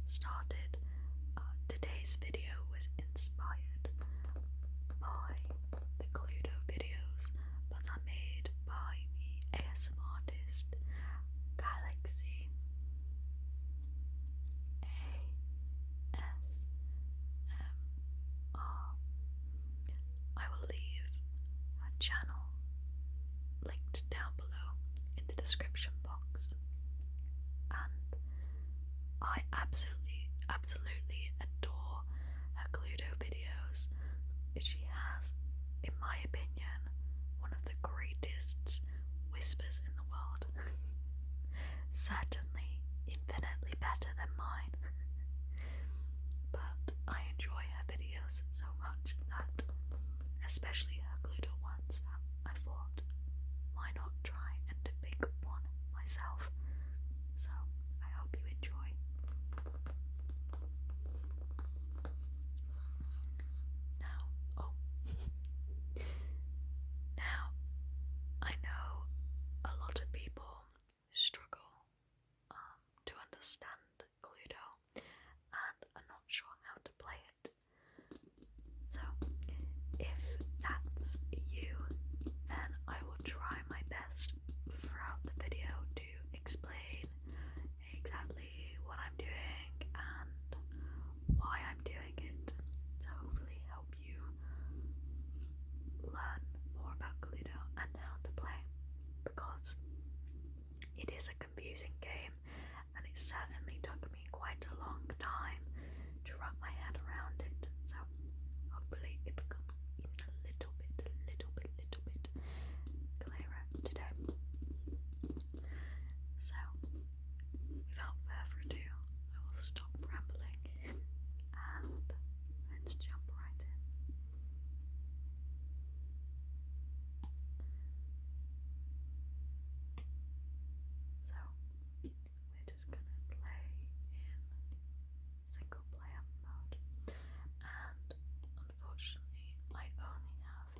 get started, today's video was inspired by the Cluedo videos that are made by the ASMR artist GalaxyASMR. I will leave her channel linked down below in the description box, and I absolutely adore her Cluedo videos. She has, in my opinion, one of the greatest whispers in the world. Certainly infinitely better than mine. But I enjoy her videos so much that, especially her Cluedo ones, I thought, why not try and make one myself? So I hope you enjoy. Now, I know a lot of people struggle to understand Cluedo and are not sure how to play it. So, if that's you, then I will try my best throughout the video to explain exactly what I'm doing and why I'm doing it, to hopefully help you learn more about Cluedo and how to play, because it is a confusing game and it certainly took me quite a long time to wrap my head around it. So hopefully it becomes even a little bit clearer today. So without further ado, I will stop rambling and let's jump right in. So we're just gonna play in single player mode, and unfortunately I only have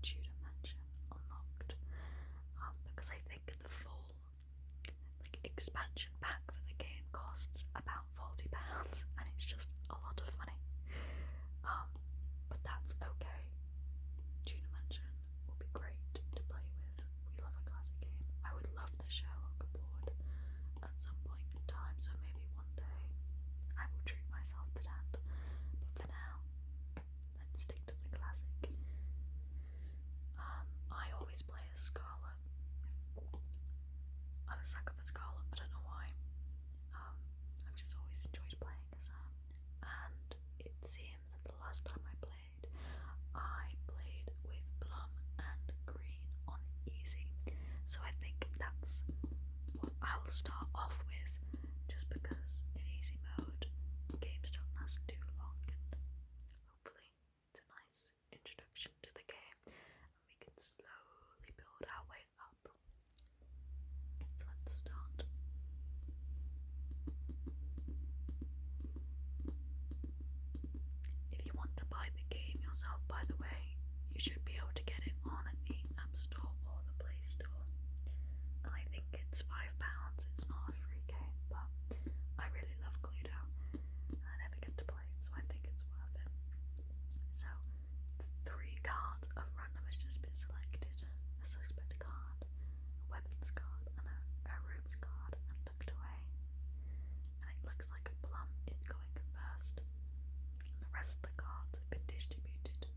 Tudor Mansion unlocked, because I think the full expansion pack for the game costs about £40 and it's just a lot of money. But that's okay. Tudor Mansion will be great to play with. We love a classic game. I would love the Sherlock board at some point in time, so maybe one day I will treat myself to that. But for now, let's stick to the classic. I always play as Scarlet. I'm a sucker for Scarlet, I don't know why. I've just always enjoyed playing as her. And it seems that the last time I played with Plum and Green on easy. So I think that's what I'll start off with, just because in easy mode games don't last too long, and hopefully it's a nice introduction to the game and we can slowly build our way up. So let's start. If you want to buy the game yourself, by the way, you should be able to get it on the App Store or the Play Store. And I think it's £5. It's not a free game, but I really love Cluedo and I never get to play it, so I think it's worth it. So, the 3 cards of random has just been selected: a suspect card, a weapons card, and a rooms card, and tucked away. And it looks like a Plum is going first, and the rest of the cards have been distributed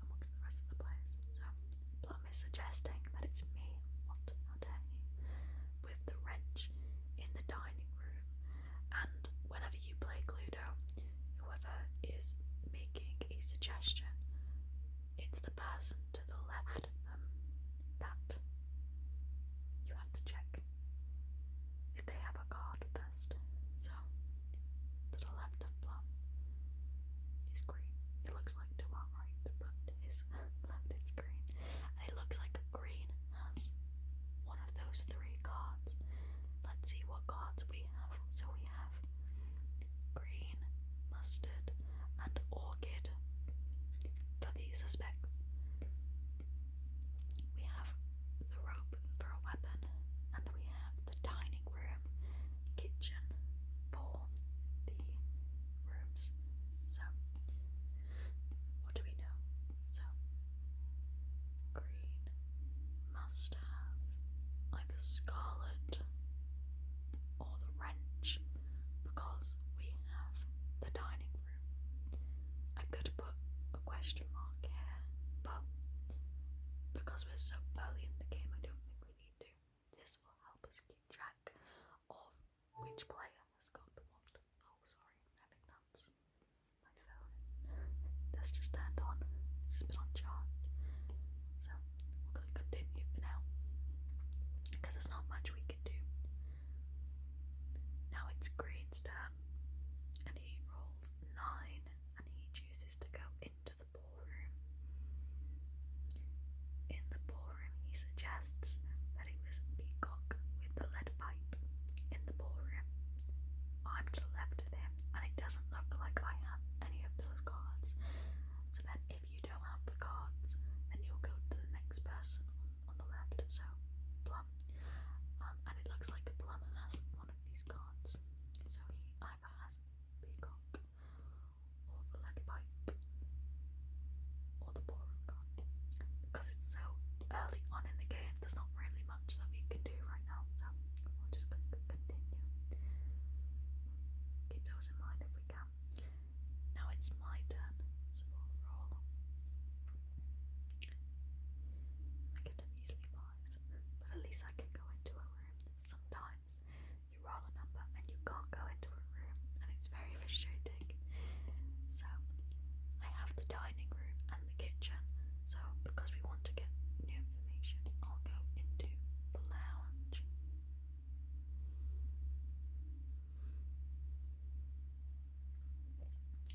amongst the rest of the players. So Plum is suggesting that it's me. What? How dare he? With the wrench in the dining room. And whenever you play Cluedo, whoever is making a suggestion, it's the person to the left of them that you have to check if they have a card first. So, to the left of Plum is green. It looks like to our right, but his left is green. And it looks like green has one of those 3 cards. Let's see what cards we have. So we have green, mustard, and orchid for the suspect. We have the rope for a weapon, and we have the dining room, kitchen for because we're so early in the game, I don't think we need to. This will help us keep track of which player has got what. Oh, sorry, I think that's my phone. That's just turned on. It's been on charge. So we'll continue for now, because there's not much we can do. Now it's Green's turn, and he rolls 9, and he chooses to go into the ballroom. In the ballroom, he suggests that it was Peacock with the lead pipe in the ballroom. I'm to the left of him, and it doesn't look like I have any of those cards. So then, if you don't have the cards, then you'll go to the next person on the left. So Plum, and it looks like Plum has one of these cards. So he either has Peacock, or the lead pipe, or the ballroom card. Because it's so early on in the game, there's not really much that we can do right now. So we'll just click continue. Keep those in mind if we can. Now it's my turn, so we'll roll. I get a measly 5, but at least I can go into a room. Sometimes you roll a number and you can't go into a room, and it's very frustrating. So I have the dining room and the kitchen. So because we want to get new information, I'll go into the lounge.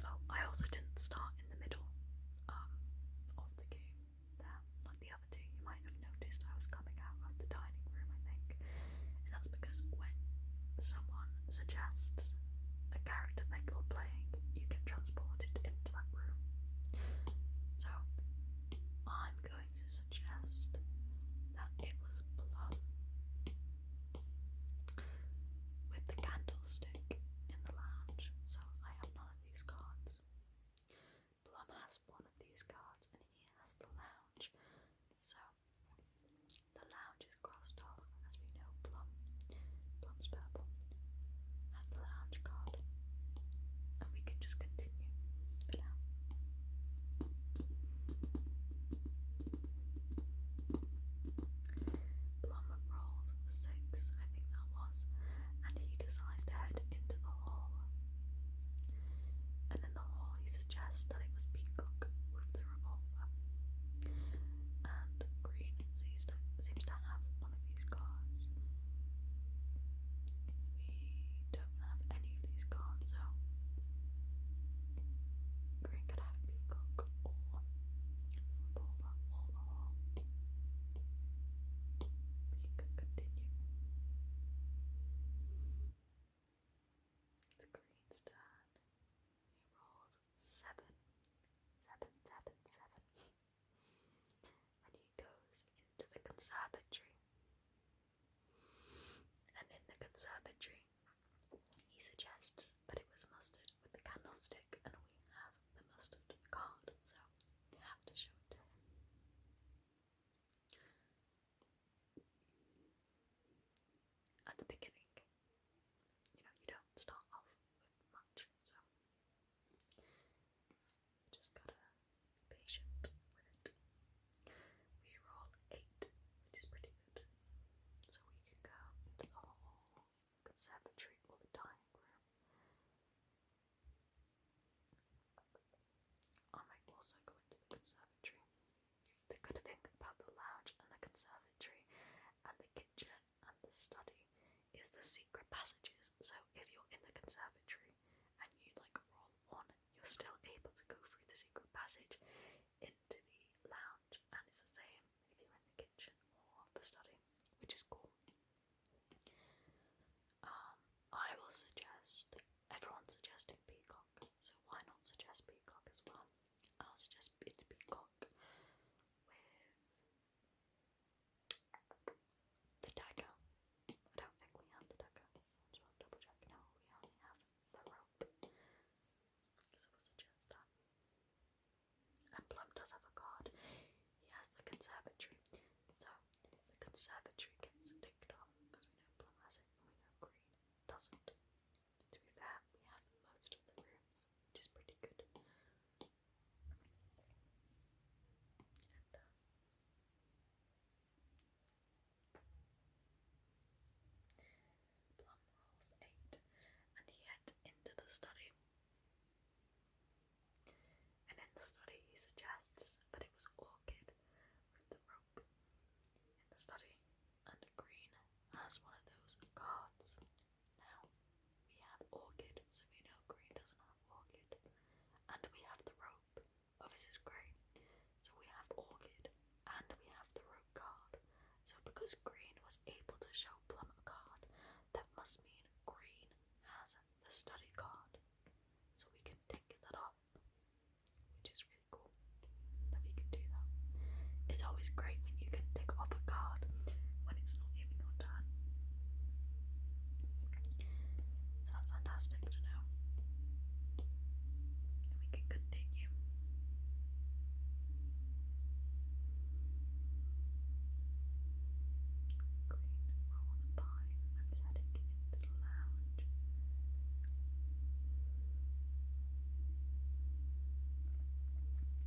Oh, I also didn't start in the middle of the game there, like the other two. You might have noticed I was coming out of the dining room, I think. And that's because when someone suggests a character that you're playing, you get transported into that room. So I'm going to suggest that it was Plum with the candlestick in the lounge. So I have none of these cards. Plum has one of these cards, and he has the lounge. So the lounge is crossed off, as we know. Plum's purple, has the lounge card, and we can just continue for now. Plum rolls 6, I think that was, and he decides to head into the hall. And in the hall, he suggests that it was Peacock with the revolver. And Green seems to have one of these cards. We don't have any of these cards, so Green could have Peacock or the revolver or the hall. We can continue. It's Green's turn. He rolls 7, 7, 7, 7. And he goes into the conservatory. And in the conservatory, he suggests that it was mustard with the candlestick, and we have the mustard card, so we have to show it to him. At the beginning, you don't start off with much, so you just gotta be patient with it. We roll 8, which is pretty good. So we can go into the hall, conservatory, or the dining room. I might also go into the conservatory. The good thing about the lounge and the conservatory and the kitchen and the study is the secret passages. So if you're in the conservatory and you roll 1, you're still able to go through the secret passage into the lounge, and it's the same if you're in the kitchen or the study, which is cool. I will suggest, everyone's suggesting Peacock, so why not suggest Peacock as well? I'll suggest it's Peacock with the dagger. I don't think we have the dagger. So I'll double check. No, we only have the rope. So we'll suggest that. And Plum does have a card. He has the conservatory. So the conservatory gets ticked off because we know Plum has it and we know Green doesn't. To be fair, we have most of the rooms, which is pretty good. And study. And in the study, he suggests that it was orchid with the rope in the study, and green has one of those cards. Now, we have orchid, so we know green doesn't have orchid. And we have the rope. Oh, this is great. So we have orchid, and we have the rope card. So because green was able to show Plum a card, that must mean green has the study card. So we can tick that off, which is really cool that we can do that. It's always great when you can tick off a card when it's not even your turn. So that's fantastic to know. And we can continue. Green rolls by and heading into the lounge.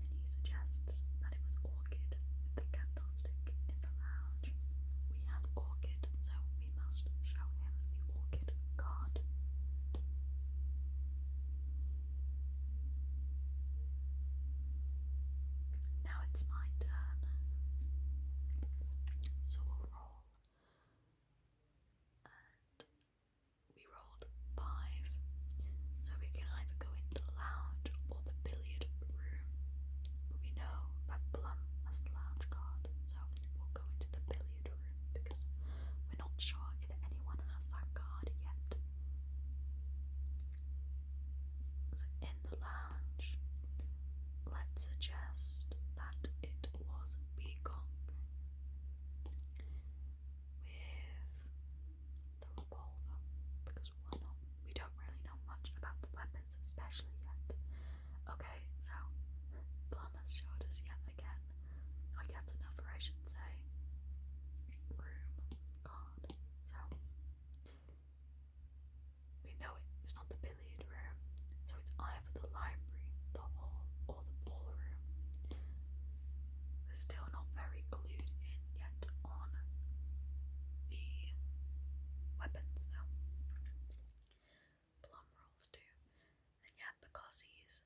And he suggests that it was orchid with the candlestick in the lounge. We have orchid, so we must show him the orchid card. Now it's my turn. So we'll roll. And we rolled 5. So we can either go into the lounge or the billiard room. But we know that Plum has the lounge card, so we'll go into the billiard room because we're not sure if anyone has that card yet. So in the lounge, let's suggest that it was Peacock with the revolver, because why not? We don't really know much about the weapons, especially yet. Okay, so Plum has showed us yet again, or yet another, I should say, room card. So we know it's not the billiard room, so it's either the library, the hall, or the ballroom. We're still not very glued in yet on the weapons though. Plum rolls 2, and yeah, because he's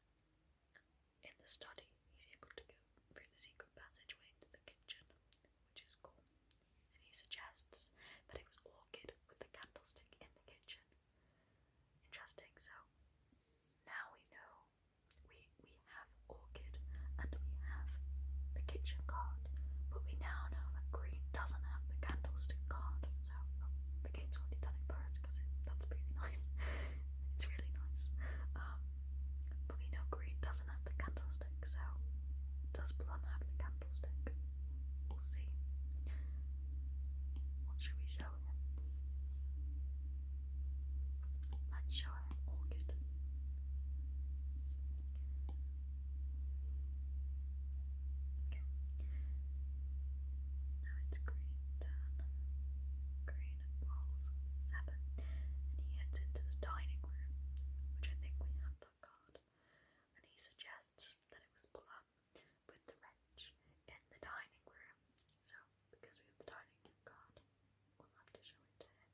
in the study, he's able to go through the secret passageway into the kitchen, which is cool. And he suggests that it was orchid with the candlestick in the kitchen. Interesting. So now we know we have orchid and we have the kitchen card, but we now know that green doesn't have the candlestick card. So the game's already done it for us because that's really nice. It's really nice. But we know green doesn't have the candlestick, so does Plum have the candlestick? We'll see. What should we show him? Let's show him orchid. Okay. Now it's green turn. Green rolls 7, and he heads into the dining room, which I think we have that card. And he suggests that it was Plum with the wrench in the dining room. So, because we have the dining room card, we'll have to show it to him.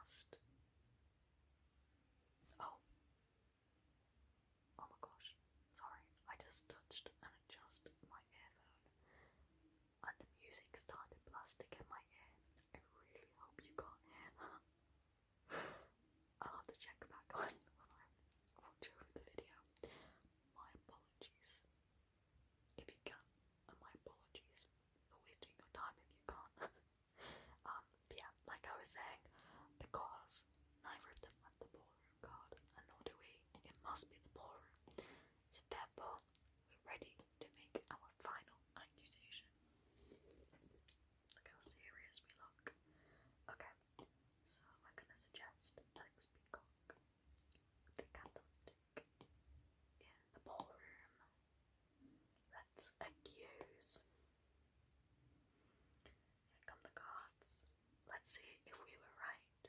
just... Oh my gosh, sorry, I just touched and adjusted my earphone and the music started blasting in my ears. I really hope you can't hear that. I'll have to check back on when I watch over the video. My apologies if you can, and my apologies for wasting your time if you can't. But yeah, like I was saying, because neither of them have the ballroom card, and nor do we, it must be the ballroom. So therefore, we're ready to make our final accusation. Look how serious we look. Okay, so I'm gonna suggest that it was Peacock, the candlestick, in the ballroom. Let's accuse. Here come the cards. Let's see if we were right.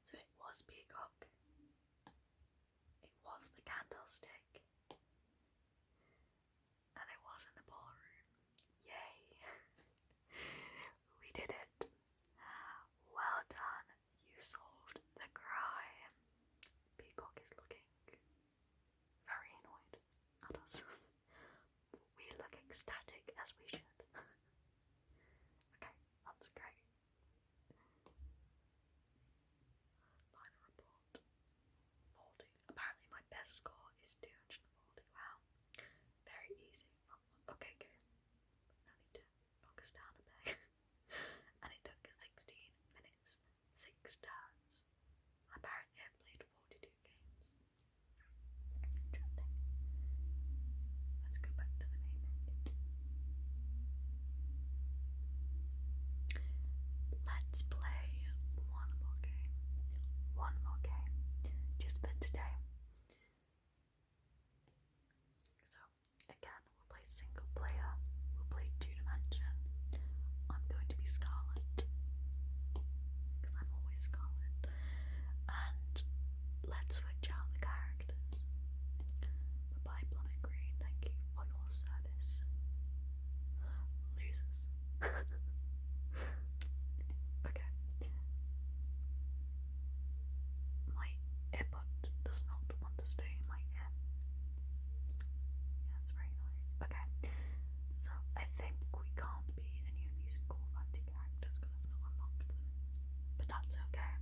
So it was Peacock. It was the candlestick. And it was in the ballroom. Yay! We did it. Well done. You solved the crime. Peacock is looking very annoyed at us. We look ecstatic, as we should. Okay, that's great. Final report. 40. Apparently my best score is 240. Wow. Very easy. Okay, good. Now I need to knock us down a bit. And it took 16 minutes, 6 turns. Apparently I've played 42 games. Interesting. Let's go back to the naming. Let's play one more game. One more game. Just for today. So, again, we'll play single player. We'll play 2-dimension. I'm going to be Scarlet. Because I'm always Scarlet. And let's switch out the characters. Bye-bye, Plummet Green. Thank you for your service. Losers. Okay. My earbud does not want to stay in my ear. Yeah, it's very annoying. Okay. So I think we can't be any of these cool fancy characters because I've not unlocked them. But that's okay.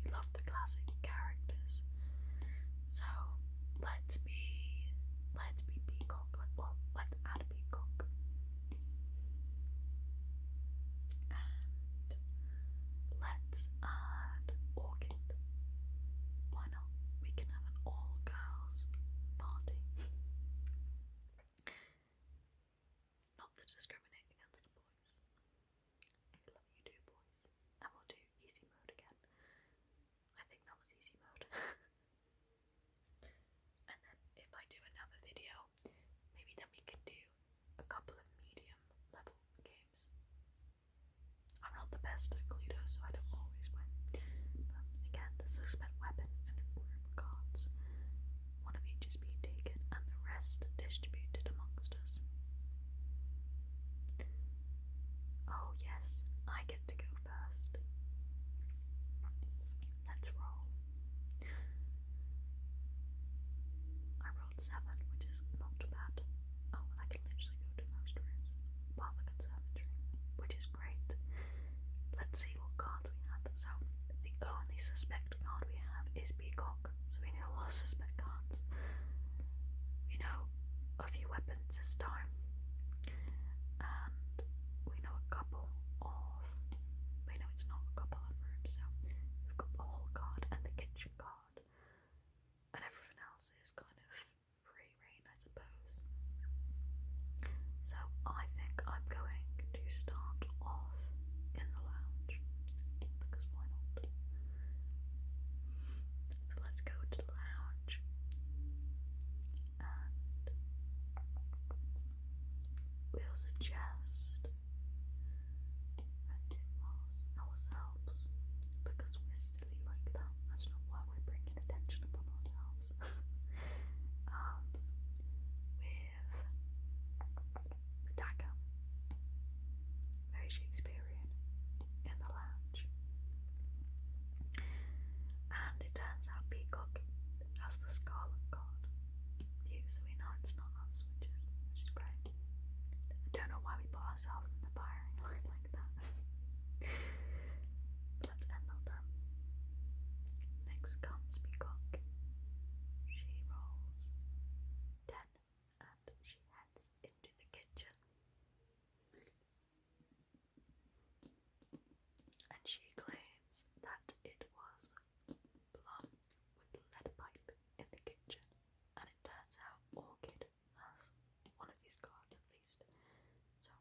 We love the classic characters. So let's be Peacock. Well, let's add Peacock. And let's add Orchid. Why not? We can have an all-girls party. Not to discriminate against the boys. We love you too, boys. And we'll do easy mode again. I think that was easy mode. And then if I do another video, maybe then we can do a couple of medium level games. I'm not the best at Cluedo, so I don't always win. But again, the suspect weapon and room cards. One of each is being taken and the rest distributed amongst us. Oh yes, I get to go first. Let's roll. I rolled 7, which is not bad. Oh, and I can literally go to most rooms while the conservatory, which is great. Let's see what cards we have. So, the only suspect card we have is Peacock, so we know a lot of suspect cards. We know a few weapons this time, and we know a couple of... we know it's not a couple of rooms, so we've got the hall card and the kitchen card, and everything else is kind of free reign, I suppose. So I think I'm going to start off in the lounge, because why not? So let's go to the lounge, and we'll suggest that it was ourselves, because we're silly like that. I don't know why we're bringing attention upon ourselves. With the dagger, very Shakespearean, in the lounge. has the Scarlet card view, so we know it's not us, which is great. I don't know why we put ourselves in the firing line like that. Let's end on that. Next comes Peacock. She rolls 10 and she heads into the kitchen. And she claims that it was Plum with the lead pipe in the kitchen, and it turns out Orchid has one of these cards at least. So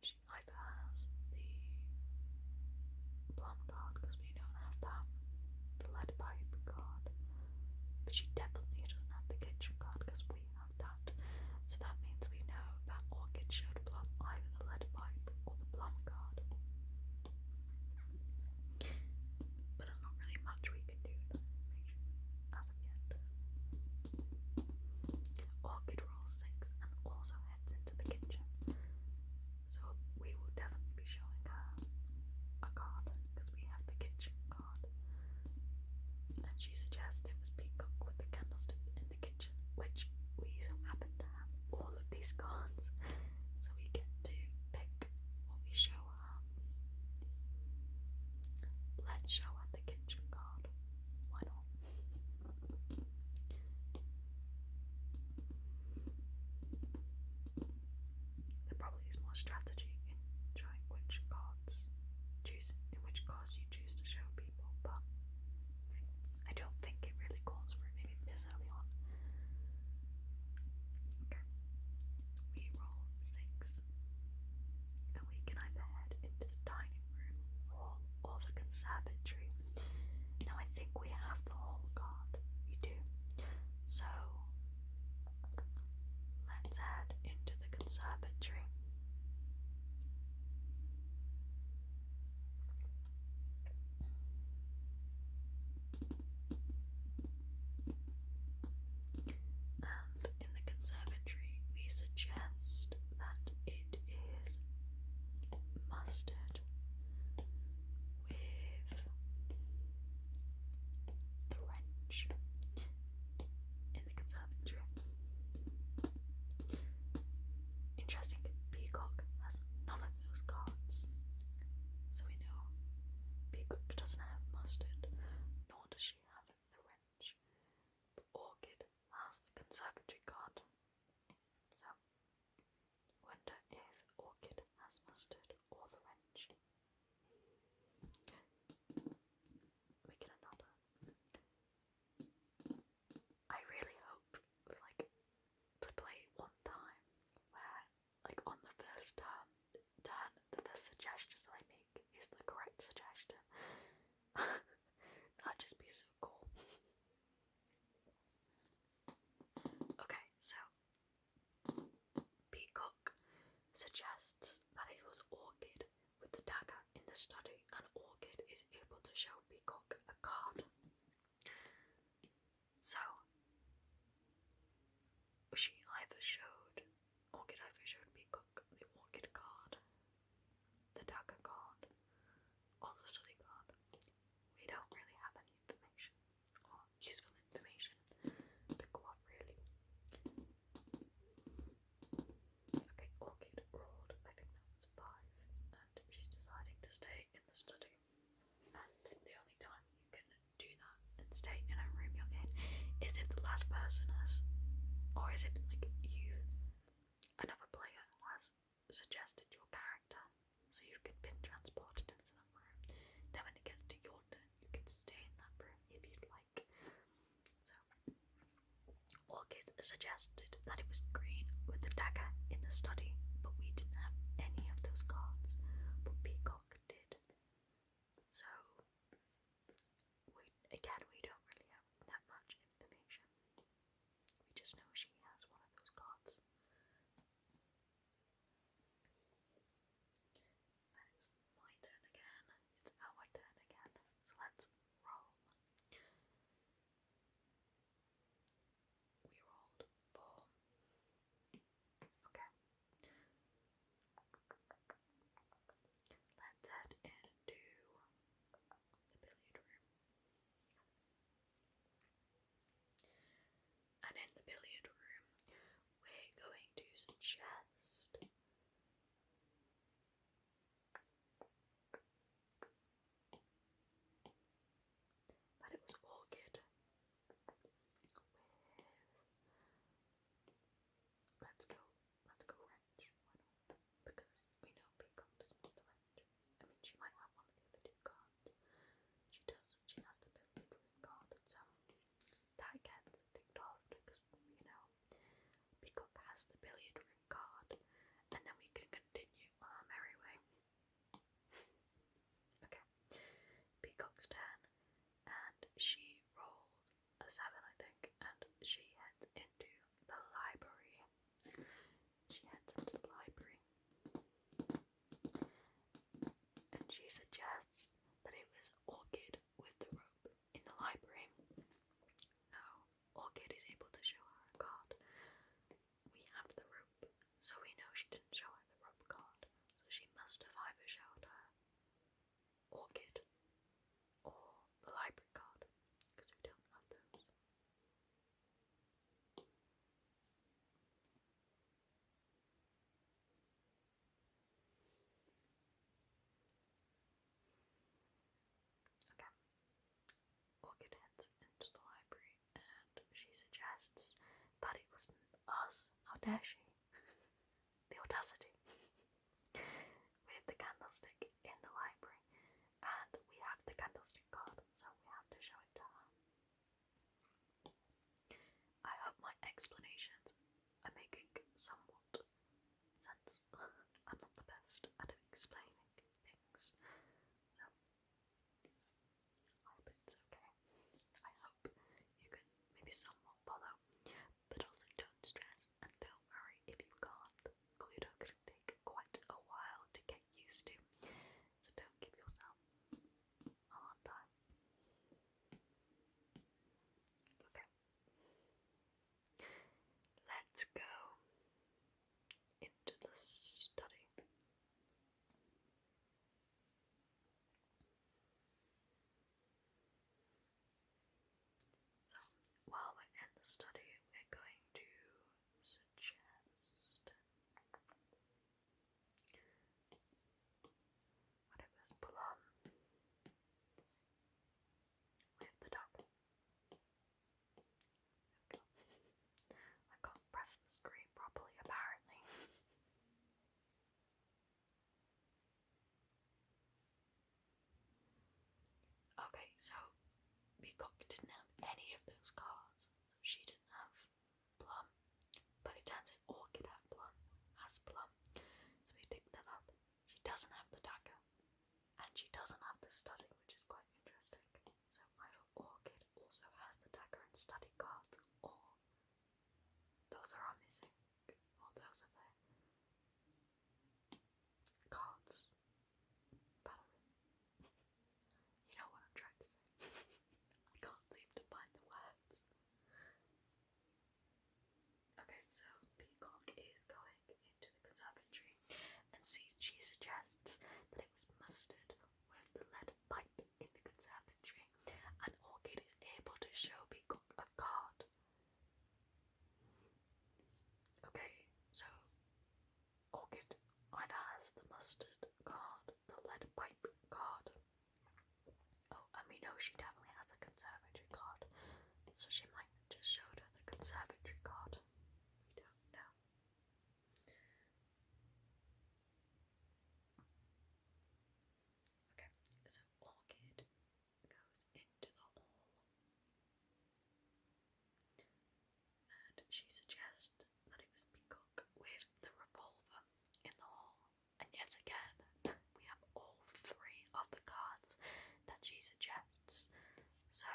she either has the Plum card, because we don't have that, the lead pipe card, but she definitely doesn't have the kitchen card because we have that. So that means we know that Orchid showed Plum either the lead pipe or the Plum card. But there's not really much we can do with that information as of yet. Orchid rolls 6 and also heads into the kitchen. So we will definitely be showing her a card because we have the kitchen card. And she suggests it was Peacock with the candlestick in the kitchen, which we so happen to have all of these cards. So we get to pick what we show her. Let's show her the kitchen card. Why not? There probably is more strategy in showing which cards you choose to show people, but I don't think it really calls for it maybe this early on. Okay. We roll 6. And we can either head into the dining room, hall, or the conservatory. Now I think we have the hall card. We do. So let's head into the conservatory. And in the conservatory, we suggest that it is mustard with the wrench in the conservatory. Interesting, Peacock has none of those cards. So we know Peacock doesn't have mustard, nor does she have the wrench. But Orchid has the conservatory card. So, wonder if Orchid has mustard or the wrench. Making another. I really hope, to play one time where, on the first turn, the first suggestion that I make is the correct suggestion. That'd just be so cool. Okay, so Peacock suggests that it was Orchid with the dagger in the study, and Orchid is able to show Peacock a card. So Orchid either showed Peacock the Orchid card, the dagger card, or the study card. We don't really have any information or useful information to go off, really. Okay, Orchid rolled, I think that was 5, and she's deciding to stay in the study. And the only time you can do that and stay in a room you're in is if the last person has, or is if another player has suggested your character, so you can been transported into that room. Then when it gets to your turn, you can stay in that room if you'd like. So Orchid suggested that it was green with the dagger in the study, but we didn't have any of those cards, but Peacock did. So we don't really have that much information. We just know she has one of those cards. And it's my turn again. It's our turn again. So let's roll. We rolled 4. Okay. dare she? The audacity. With the candlestick in the library, and we have the candlestick card, so we have to show it to her. I hope my explanations are making somewhat sense. I'm not the best at explaining things, so I hope it's okay. I hope you can maybe somewhat follow, but also don't stress and don't worry if you can't. Cluedo can take quite a while to get used to, so don't give yourself a hard time. Okay, let's go into the study. So, while we're in the study, we're going to suggest whatever's plum with the duck. There we go. I can't press the screen properly, apparently. Okay, so Peacock didn't have any of those cards, so she didn't have plum, but it turns out Orchid has plum, so we picked that up. She doesn't have the dagger, and she doesn't have the study, which is quite interesting. So either Orchid also has the dagger and study cards, or those are missing, or those are the cards. You know what I'm trying to say. I can't seem to find the words. Okay, so Peacock is going into the conservatory, and she suggests that it was mustard with the lead pipe in the conservatory, and Orchid is able to show Peacock a card. Okay, so Orchid either has the mustard card, the lead pipe card. Oh, and we know she definitely has the conservatory card, so she might have just showed her the conservatory card. We don't know. Okay, so Orchid goes into the hall, and she suggests that it was Peacock with the revolver in the hall. And yet again, we have all three of the cards that she suggests. So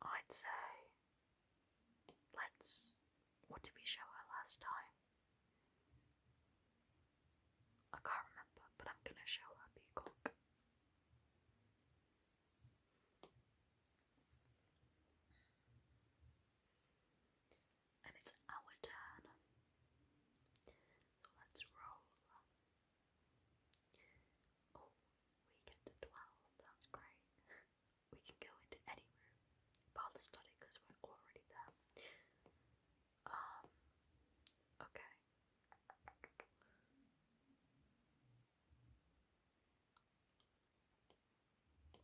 I'd say what did we show her last time? I can't remember, but I'm gonna show her Peacock. And it's our turn. So let's roll. Oh, we get to 12. That's great. We can go into any room bar the study because we're already there. Okay.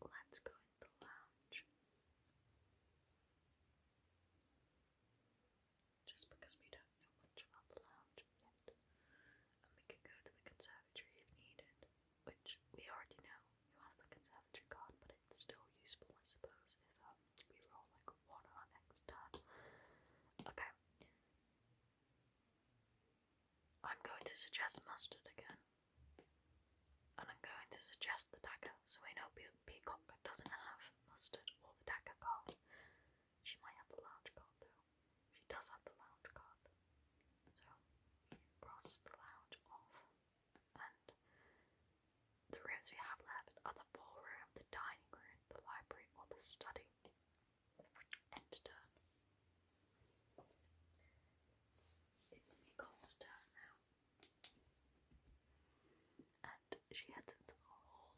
Let's go in the lounge. Just because we don't know much about the lounge yet. And we can go to the conservatory if needed, which we already know who has the conservatory card, but it's still useful, I suppose, if we roll like one on our next turn. Okay. I'm going to suggest mustard again. And I'm going to suggest the dagger, so we know Peacock doesn't have mustard or the dagger card. She might have the lounge card though. She does have the lounge card. So we can cross the lounge off. And the rooms we have left are the ballroom, the dining room, the library, or the study. End turn. It's Peacock's turn now. And she heads into the hall,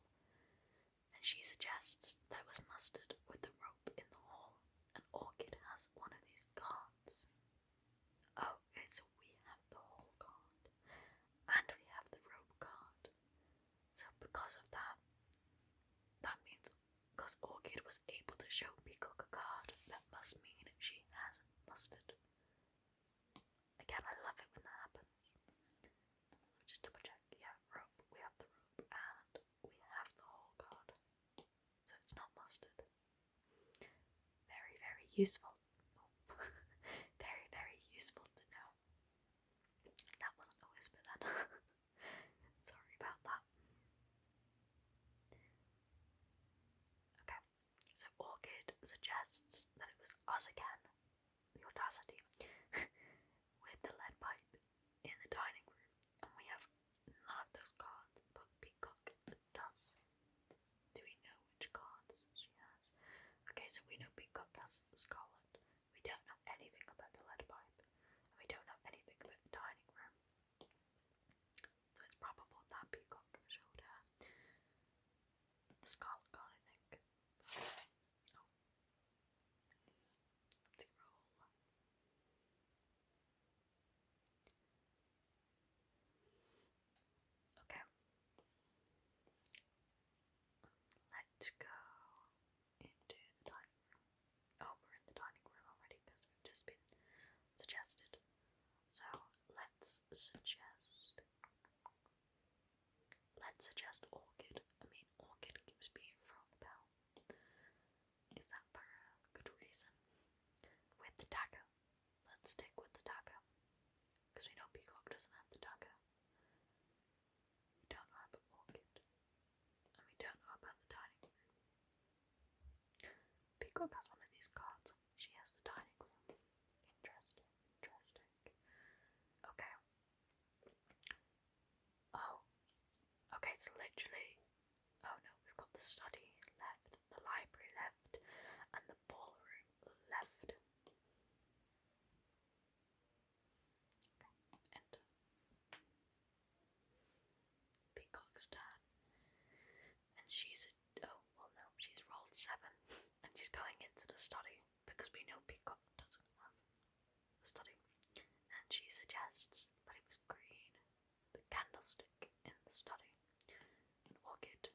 and she suggests that it was mustard with the rope in the hall, and Orchid has one of these cards. Oh, okay, so we have the hall card, and we have the rope card. So because of that, that means because Orchid was able to show Again, I love it when that happens. Just double check. Yeah, rope. We have the rope and we have the whole card. So it's not mustard. Very, very useful. Very, very useful to know. That wasn't a whisper then. Sorry about that. Okay, so Orchid suggests that it was us again, the audacity, with the lead pipe in the dining room, and we have none of those cards, but Peacock does. Do we know which cards she has? Okay, so we know Peacock has the Scarlet. We don't know anything about the lead pipe, and we don't know anything about the dining room. So it's probable that Peacock showed her the Scarlet card, I think. Oh. Let's roll. Okay. Let's go into the dining room. Oh, we're in the dining room already because we've just been suggested. So let's suggest Orchid. I mean, Orchid keeps being thrown about. Is that for a good reason? With the dagger. Let's stick with the dagger. Because we know Peacock doesn't have the dagger. We don't know about Orchid. And we don't know about the dining room. Peacock has one of these cards. She has the dining room. Interesting. Okay. Oh. Okay, it's literally... Oh no, we've got the study left, the library left, and the ballroom left. Okay, enter. Peacock's turn. And she's... Oh, well no, she's rolled 7. And she's going into the study, because we know Peacock doesn't have the study. And she suggests that it was green, the candlestick in the study. And Orchid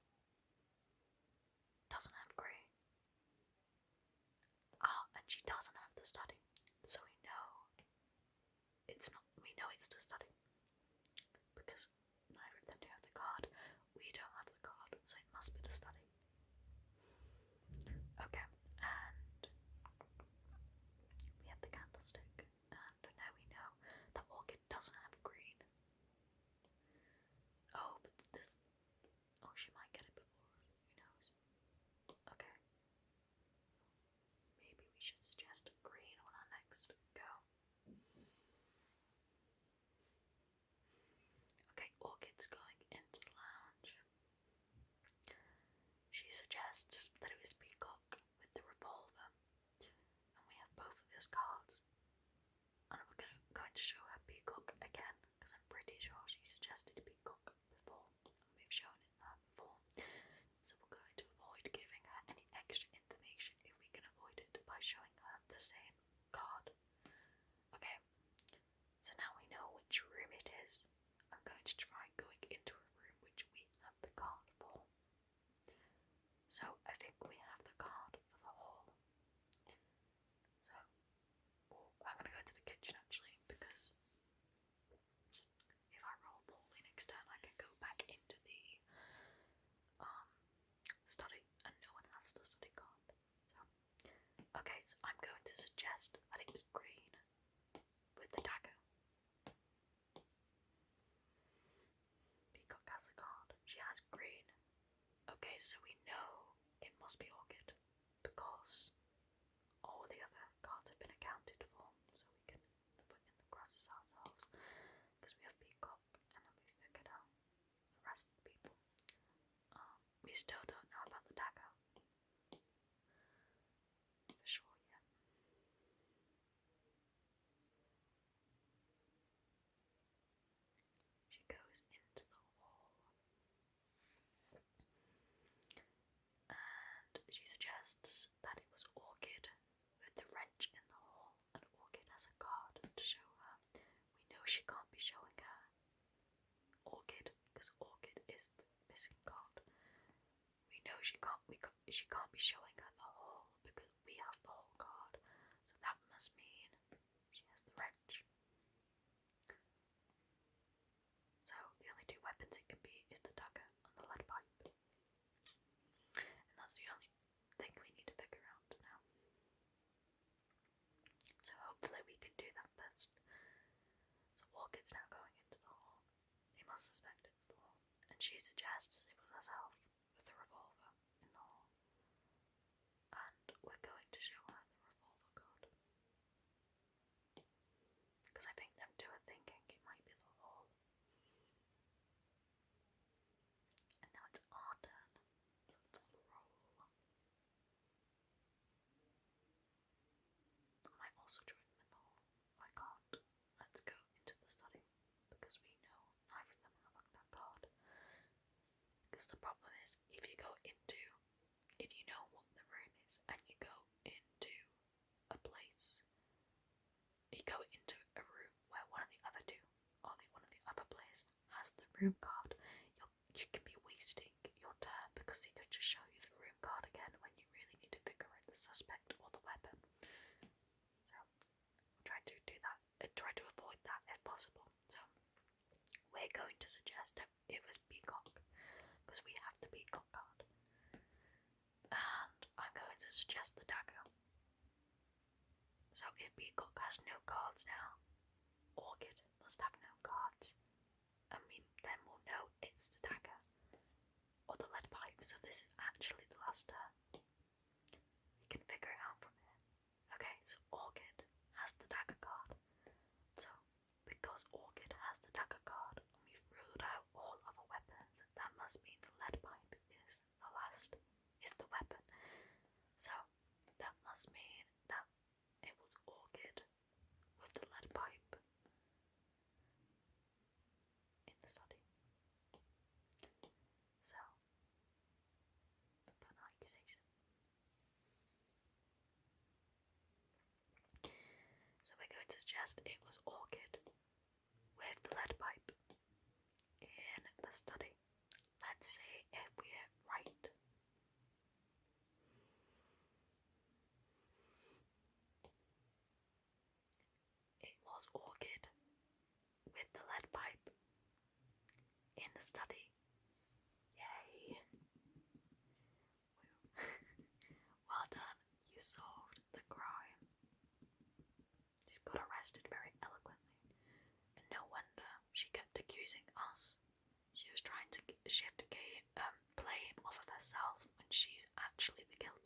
doesn't have grey. And she doesn't have the study. So we know it's not. We know it's the study because neither of them do have the card. We don't have the card, so it must be the study. Okay, and we have the candlestick, and now we know that Orchid doesn't have green. Oh, but this. Oh, she might get it before us. Who knows? Okay. Maybe we should suggest green on our next go. Okay, Orchid's going into the lounge. She suggests that it was Peacock with the revolver, and we have both of those cards. And we're going to show her Peacock again, because I'm pretty sure she suggested Peacock before, and we've shown it her before. So we're going to avoid giving her any extra information if we can avoid it by showing her the same card. Okay, so now we know which room it is. I'm going to try going into a room which we have the card for. So I think we have the card for the hall. So I'm going to go to the kitchen actually, because if I roll poorly next turn I can go back into the study and no one has the study card. So okay, so I'm going to suggest that it's green with the dagger. Peacock has a card. She has green. Okay, so we know it must be Orchid because all the other cards have been accounted for, so we can put in the crosses ourselves because we have Peacock and then we figured out the rest of the people. We still don't know about the dagger for sure yet. She goes into the hall and she suggests that it was Orchid with the wrench in the hall, and Orchid has a card to show her. We know she can't be showing her Orchid because Orchid is the missing card. We know she can't be showing her the hall because we have the whole card. So that must mean she has the wrench. Orchid's now going into the hall. They must suspect it's the hall, and she suggests it was herself with the revolver in the hall. And we're going to show her the revolver card. Because I think them two are thinking it might be the hall. And now it's our turn, so let's roll. I might also join them in the hall. I can't. Let's go into the study, because we know neither of them have that card. Because the problem is, if you know what the room is, and you go into a place, you go into a room where one of the other two, or one of the other players has the room card, you can be wasting your turn, because they could just show you the room card again when you really need to figure out the suspect or the weapon. So, try to do that, try to avoid that if possible. So, we're going to suggest that it was Peacock, because we have the Peacock card. And I'm going to suggest the dagger. So if Peacock has no cards now, Orchid must have no cards. And then we'll know it's the dagger. Or the lead pipe, so this is actually the last turn. We can figure it out from here. Okay, so Orchid has the dagger card. So, because Orchid has the dagger card, and we've ruled out all other weapons, that must mean the lead pipe is the last, is the weapon. So, that must mean that it was Orchid with the lead pipe in the study. So, put an accusation. So we're going to suggest it was Orchid with the lead pipe in the study. Let's see if we're right. It was Orchid with the lead pipe in the study. Yay! Well done, you solved the crime. She's got arrested very eloquently, and no wonder she kept accusing us. She was trying to shift blame off of herself when she's actually the guilty